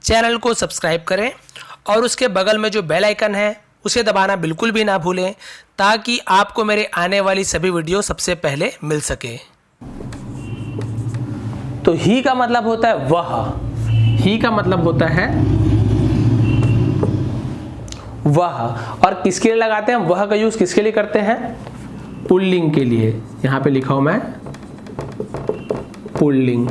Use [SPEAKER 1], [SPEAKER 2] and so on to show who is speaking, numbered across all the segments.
[SPEAKER 1] Channel को subscribe करें और उसके बगल में जो बेल आइकन है उसे दबाना बिल्कुल भी ना भूलें, ताकि आपको मेरे आने वाली सभी वीडियो सबसे पहले मिल सके। तो ही का मतलब होता है वह, ही का मतलब होता है वह। और किसके लिए लगाते हैं वह का यूज, किसके लिए करते हैं? पुल्लिंग के लिए। यहां पे लिखा हूं मैं पुल्लिंग।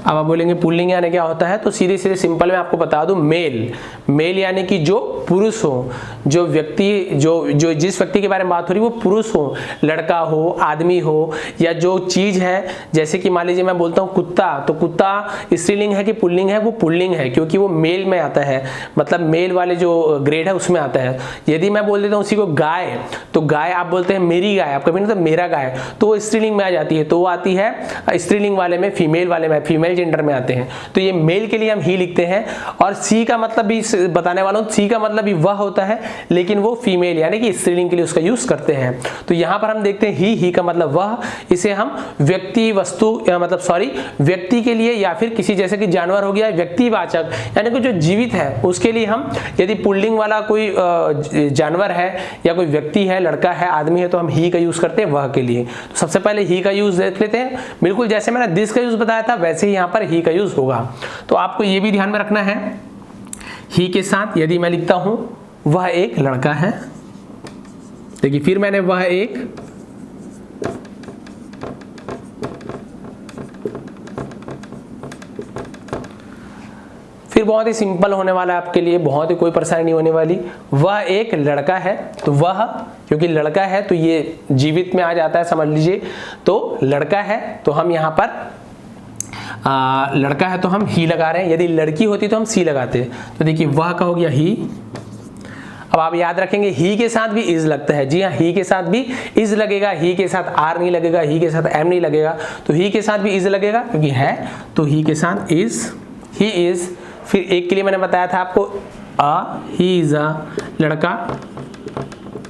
[SPEAKER 1] अब आप बोलेंगे पुल्लिंग यानी क्या होता है, तो सीधे सीधे सिंपल में आपको बता दूं, मेल। मेल यानी कि जो पुरुष हो, जो व्यक्ति जो जिस व्यक्ति के बारे में बात हो रही है वो पुरुष हो, लड़का हो, आदमी हो, या जो चीज है, जैसे कि मान लीजिए मैं बोलता हूँ कुत्ता, तो कुत्ता स्त्रीलिंग है कि पुल्लिंग है? वो पुल्लिंग है, क्योंकि वो मेल में आता है, मतलब मेल वाले जो ग्रेड है उसमें आता है। यदि मैं बोल देता हूँ उसी को गाय, तो गाय आप बोलते हैं मेरी गाय, आप कभी नहीं तो मेरा गाय, तो वो स्त्रीलिंग में आ जाती है, तो वो आती है स्त्रीलिंग वाले में, फीमेल वाले में, फीमेल जेंडर में आते हैं। तो ये मेल के लिए हम ही लिखते हैं। और सी का मतलब भी बताने वाला हूं, सी का मतलब भी वह होता है, लेकिन वो फीमेल यानी कि स्त्रीलिंग के लिए उसका यूज करते हैं। तो यहां पर हम देखते हैं ही का मतलब वह। इसे हम व्यक्ति, वस्तु, मतलब सॉरी, व्यक्ति के लिए, या फिर किसी, जैसे कि जानवर हो गया, व्यक्तिवाचक यानी कि जो जीवित है उसके लिए हम, यदि पुल्लिंग वाला कोई जानवर है या कोई व्यक्ति है, लड़का है, आदमी है, तो हम ही का यूज करते हैं वह के लिए। तो सबसे पहले ही का यूज देख लेते हैं। बिल्कुल जैसे मैंने दिस का यूज बताया था वैसे ही यहां पर ही का यूज होगा। तो आपको यह भी ध्यान में रखना है, ही के साथ यदि मैं लिखता हूं वह एक लड़का है, देखिए फिर मैंने वह एक, फिर बहुत ही सिंपल होने वाला है आपके लिए, बहुत ही कोई परेशानी नहीं होने वाली। वह एक लड़का है, तो वह, क्योंकि लड़का है तो ये जीवित में आ जाता है, समझ लीजिए। तो लड़का है तो हम यहां पर लड़का है तो हम ही लगा रहे हैं, यदि लड़की होती तो हम सी लगाते। तो देखिए वह का हो गया ही। अब आप याद रखेंगे ही के साथ भी इज लगता है, जी हाँ, ही के साथ भी इज लगेगा, ही के साथ आर नहीं लगेगा, ही के साथ एम नहीं लगेगा, तो ही के साथ भी इज लगेगा क्योंकि है, तो ही के साथ इज, ही इज। फिर एक के लिए मैंने बताया था आपको ही इज अ लड़का,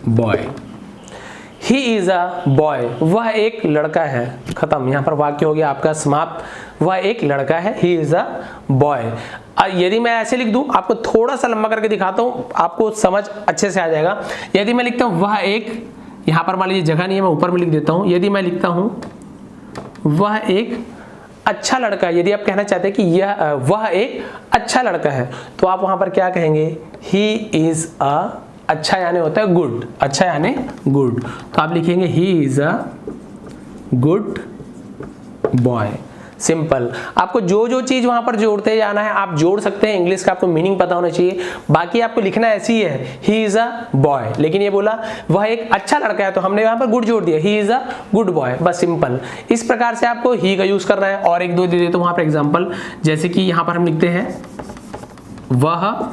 [SPEAKER 1] boy, he is a boy, वह एक लड़का है, खत्म। यहां पर वाक्य हो गया आपका समाप्त, वह एक लड़का है, ही इज अ बॉय। यदि मैं ऐसे लिख दूं, आपको थोड़ा सा लंबा करके दिखाता हूं, आपको समझ अच्छे से आ जाएगा। यदि मैं लिखता हूं वह एक, यहां पर मान लीजिए जगह नहीं है, मैं ऊपर में लिख देता हूं, यदि मैं लिखता हूं वह एक अच्छा लड़का है, यदि आप कहना चाहते हैं कि यह वह एक अच्छा लड़का है, तो आप वहां पर क्या कहेंगे? ही इज अ, अच्छा यानी होता है गुड, अच्छा यानी गुड, तो आप लिखेंगे he is a good boy. Simple. आपको जो जो चीज वहां पर जोड़ते जाना है आप जोड़ सकते हैं, इंग्लिश का आपको मीनिंग पता होना चाहिए, बाकी आपको लिखना ऐसी ही है, ही इज अ बॉय। लेकिन ये बोला वह एक अच्छा लड़का है तो हमने यहां पर गुड जोड़ दिया, he is a good boy, बस सिंपल। इस प्रकार से आपको ही का यूज करना है। और एक दो दे देता हूं वहां पर एग्जाम्पल, जैसे कि यहां पर हम लिखते हैं वह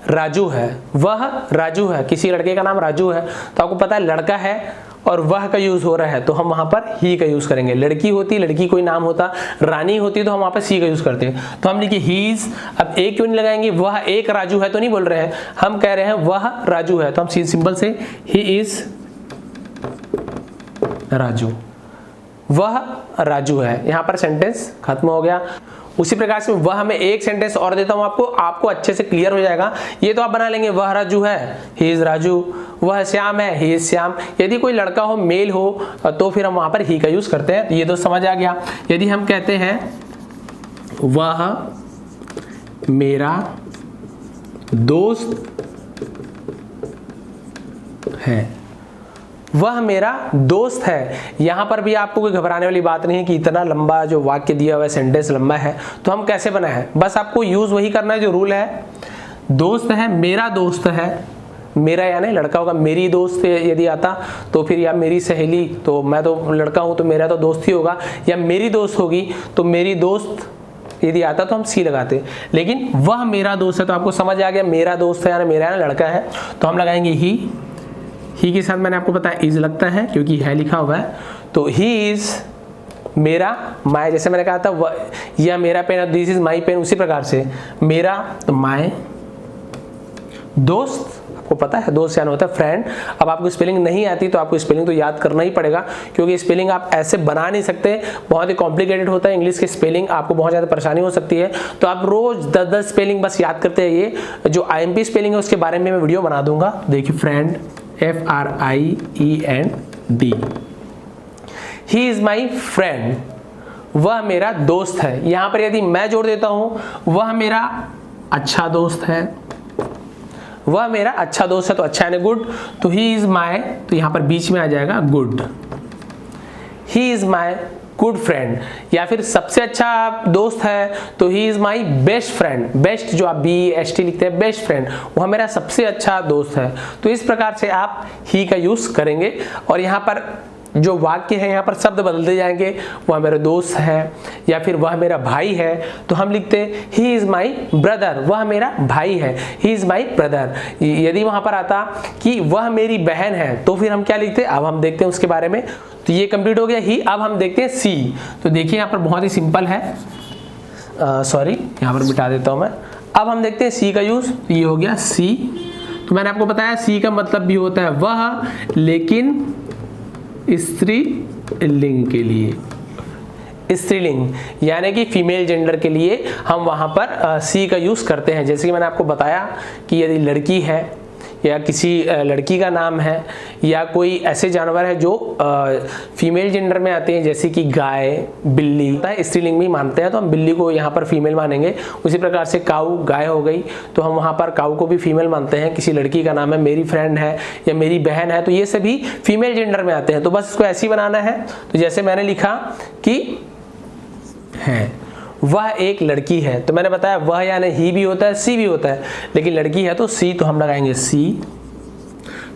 [SPEAKER 1] राजू है, वह राजू है, किसी लड़के का नाम राजू है, तो आपको पता है लड़का है और वह का यूज हो रहा है, तो हम वहां पर ही का यूज करेंगे। लड़की होती, लड़की कोई नाम होता, रानी होती, तो हम वहां पर सी का यूज करते हैं। तो हम लिखिए ही इज, अब एक क्यों नहीं लगाएंगे? वह एक राजू है तो नहीं बोल रहे हैं, हम कह रहे हैं वह राजू है, तो हम सिंपल से ही इज राजू, वह राजू है। यहां पर सेंटेंस खत्म हो गया। उसी प्रकार से वह मैं एक सेंटेंस और देता हूं आपको अच्छे से क्लियर हो जाएगा। ये तो आप बना लेंगे, वह राजू है, ही इज राजू, वह श्याम है, ही इज श्याम। यदि कोई लड़का हो, मेल हो, तो फिर हम वहां पर ही का यूज करते हैं, ये तो समझ आ गया। यदि हम कहते हैं वह मेरा दोस्त है, वह मेरा दोस्त है, यहां पर भी आपको कोई घबराने वाली बात नहीं है कि इतना लंबा जो वाक्य दिया हुआ है, सेंटेंस लंबा है, तो हम कैसे बनाए हैं, बस आपको यूज वही करना है जो रूल है। दोस्त है, मेरा दोस्त है, मेरा यानी लड़का होगा, मेरी दोस्त यदि आता तो फिर, या मेरी सहेली, तो मैं तो लड़का हूं तो मेरा तो दोस्त ही होगा, या मेरी दोस्त होगी तो मेरी दोस्त यदि आता तो हम सी लगाते। लेकिन वह मेरा दोस्त है तो आपको समझ आ गया, मेरा दोस्त है यानी मेरा लड़का है, तो हम लगाएंगे ही के साथ मैंने आपको बताया इज लगता है क्योंकि है लिखा हुआ है, तो ही इज मेरा, माय, जैसे मैंने कहा था यह मेरा pen, this is my pen, उसी प्रकार से मेरा तो माय दोस्त, आपको पता है दोस्त यानी होता है फ्रेंड। अब आपको स्पेलिंग नहीं आती तो आपको स्पेलिंग तो याद करना ही पड़ेगा, क्योंकि स्पेलिंग आप ऐसे बना नहीं सकते, बहुत ही कॉम्प्लिकेटेड होता है इंग्लिश की स्पेलिंग, आपको बहुत ज़्यादा परेशानी हो सकती है। तो आप रोज 10-10 स्पेलिंग बस याद करते रहिए। जो IMP स्पेलिंग है उसके बारे में मैं वीडियो बना दूंगा। देखिए friend, FRIEND, he is my friend, वह मेरा दोस्त है। यहां पर यदि मैं जोड़ देता हूं वह मेरा अच्छा दोस्त है, वह मेरा अच्छा दोस्त है, तो अच्छा यानी गुड, तो ही इज माई, तो यहां पर बीच में आ जाएगा good, he is my good friend. या फिर सबसे अच्छा दोस्त है तो he is my best friend, best जो आप BEST लिखते हैं, बेस्ट फ्रेंड, वह मेरा सबसे अच्छा दोस्त है। तो इस प्रकार से आप ही का यूज करेंगे। और यहाँ पर जो वाक्य है यहाँ पर शब्द बदलते जाएंगे, वह मेरा दोस्त है या फिर वह मेरा भाई है, तो हम लिखते हैं ही इज माई ब्रदर, वह मेरा भाई है, ही इज माई ब्रदर। यदि वहां पर आता कि वह मेरी बहन है तो फिर हम क्या लिखते हैं, अब हम देखते हैं उसके बारे में। तो ये कंप्लीट हो गया ही। अब हम देखते हैं सी। तो देखिए यहाँ पर बहुत ही सिंपल है, सॉरी यहाँ पर मिटा देता हूं मैं। अब हम देखते हैं सी का यूज। तो ये हो गया सी। तो मैंने आपको बताया सी का मतलब भी होता है वह, लेकिन स्त्रीलिंग के लिए, स्त्रीलिंग यानी कि फीमेल जेंडर के लिए हम वहां पर सी का यूज करते हैं। जैसे कि मैंने आपको बताया कि यदि लड़की है या किसी लड़की का नाम है या कोई ऐसे जानवर है जो फीमेल जेंडर में आते हैं, जैसे कि गाय, बिल्ली, स्त्रीलिंग में मानते हैं तो हम बिल्ली को यहाँ पर फीमेल मानेंगे। उसी प्रकार से काऊ, गाय हो गई तो हम वहाँ पर काऊ को भी फीमेल मानते हैं। किसी लड़की का नाम है, मेरी फ्रेंड है या मेरी बहन है, तो ये सभी फीमेल जेंडर में आते हैं। तो बस इसको ऐसे ही बनाना है। तो जैसे मैंने लिखा कि है वह एक लड़की है, तो मैंने बताया वह यानी ही भी होता है, सी भी होता है, लेकिन लड़की है तो सी, तो हम लगाएंगे सी।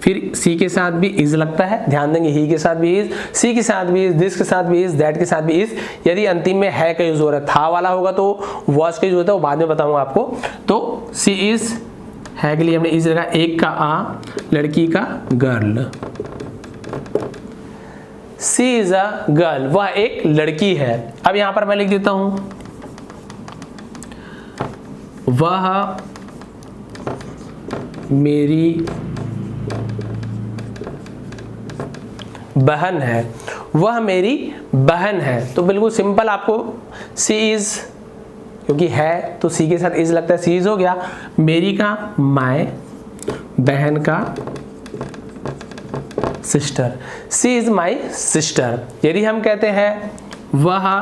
[SPEAKER 1] फिर सी के साथ भी इज लगता है, ध्यान देंगे, ही के साथ भी इज, सी के साथ भी इज, दिस के साथ भी इज, दैट के साथ भी इज। यदि अंतिम में है का यूज हो रहा है, था वाला होगा तो वॉज का यूज होता है, वो बाद में बताऊंगा आपको। तो सी इज, है के लिए हमने इज लगा, एक का आ, लड़की का girl, she is a girl, वह एक लड़की है। अब यहां पर मैं लिख देता हूं वह मेरी बहन है, वह मेरी बहन है। तो बिल्कुल सिंपल, आपको सी इज, क्योंकि है तो सी के साथ इज लगता है, सी इज हो गया। मेरी का माय, बहन का sister, she is my sister. यदि हम कहते हैं वह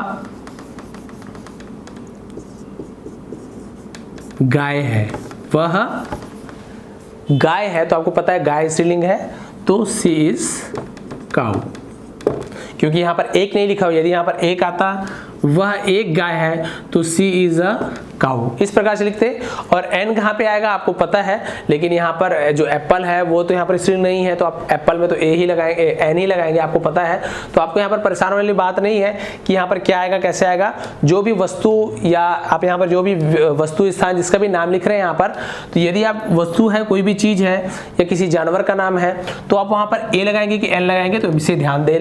[SPEAKER 1] गाय है, वह गाय है, तो आपको पता है गाय स्त्रीलिंग है, तो सी इज काउ, क्योंकि यहां पर एक नहीं लिखा हुआ। यदि यहां पर एक आता वह एक गाय है तो सी इज अ काउ, इस प्रकार से लिखते। और एन कहाँ पे आएगा आपको पता है, लेकिन यहाँ पर जो एप्पल है वो तो यहाँ पर स्त्रीलिंग नहीं है, तो आप एप्पल में तो ए ही लगाएंगे, एन ही लगाएंगे, आपको पता है। तो आपको यहाँ पर परेशान वाली बात नहीं है कि यहाँ पर क्या आएगा कैसे आएगा। जो भी वस्तु या आप यहाँ पर जो भी वस्तु स्थान जिसका भी नाम लिख रहे हैं यहाँ पर, तो यदि आप वस्तु है, कोई भी चीज है या किसी जानवर का नाम है, तो आप वहाँ पर ए लगाएंगे कि एन लगाएंगे, तो इसे ध्यान दे,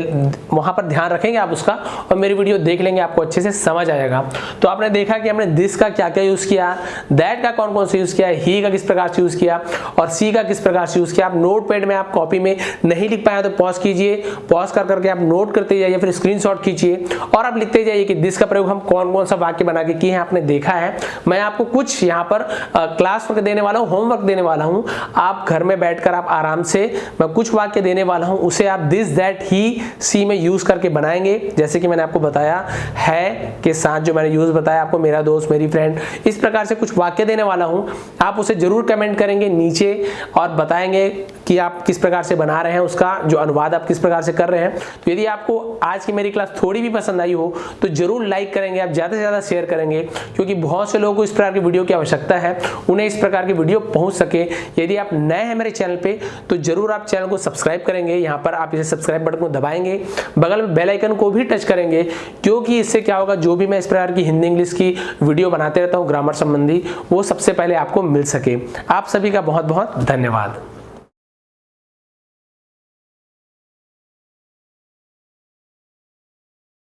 [SPEAKER 1] वहाँ पर ध्यान रखेंगे आप उसका, और मेरी वीडियो देख लेंगे, आपको अच्छे से समझ आएगा। तो आपने देखा कि हमने दिस का क्या क्या यूज किया, दैट का कौन कौन से यूज किया, ही का किस प्रकार से यूज किया और सी का किस प्रकार से यूज किया। आप नोटपैड में, आप कॉपी में नहीं लिख पाए तो पॉज कीजिए, पॉज कर करके आप नोट करते जाइए, फिर स्क्रीनशॉट खींचिए और आप लिखते जाइए कि दिस का प्रयोग हम कौन कौन सा वाक्य बना के किए हैं, आपने देखा है। मैं आपको कुछ यहाँ पर क्लास वर्क देने वाला हूँ, होमवर्क देने वाला हूँ, आप घर में बैठकर आप आराम से, मैं कुछ वाक्य देने वाला हूँ, उसे आप दिस, दैट, ही, सी में यूज करके बनाएंगे। जैसे कि मैंने आपको बताया है के साथ जो मैंने यूज बताया आपको, मेरा दोस्त, मेरी फ्रेंड, इस प्रकार से कुछ वाक्य देने वाला हूं। आप उसे जरूर कमेंट करेंगे नीचे और बताएंगे कि आप किस प्रकार से बना रहे हैं, उसका जो अनुवाद आप किस प्रकार से कर रहे हैं। तो यदि आपको आज की मेरी क्लास थोड़ी भी पसंद आई हो तो जरूर लाइक करेंगे, आप ज्यादा से ज्यादा शेयर करेंगे, क्योंकि बहुत से लोगों को इस प्रकार की वीडियो की आवश्यकता है, उन्हें इस प्रकार की वीडियो पहुंच सके। यदि आप नए हैं मेरे चैनल पे तो जरूर आप चैनल को सब्सक्राइब करेंगे, यहाँ पर आप इसे सब्सक्राइब बटन को दबाएंगे, बगल में बेल आइकन को भी टच करेंगे, क्योंकि इससे क्या होगा, जो भी मैं इस प्रकार की हिंदी इंग्लिश की वीडियो बनाते रहता हूँ ग्रामर संबंधी, वो सबसे पहले आपको मिल सके। आप सभी का बहुत बहुत धन्यवाद।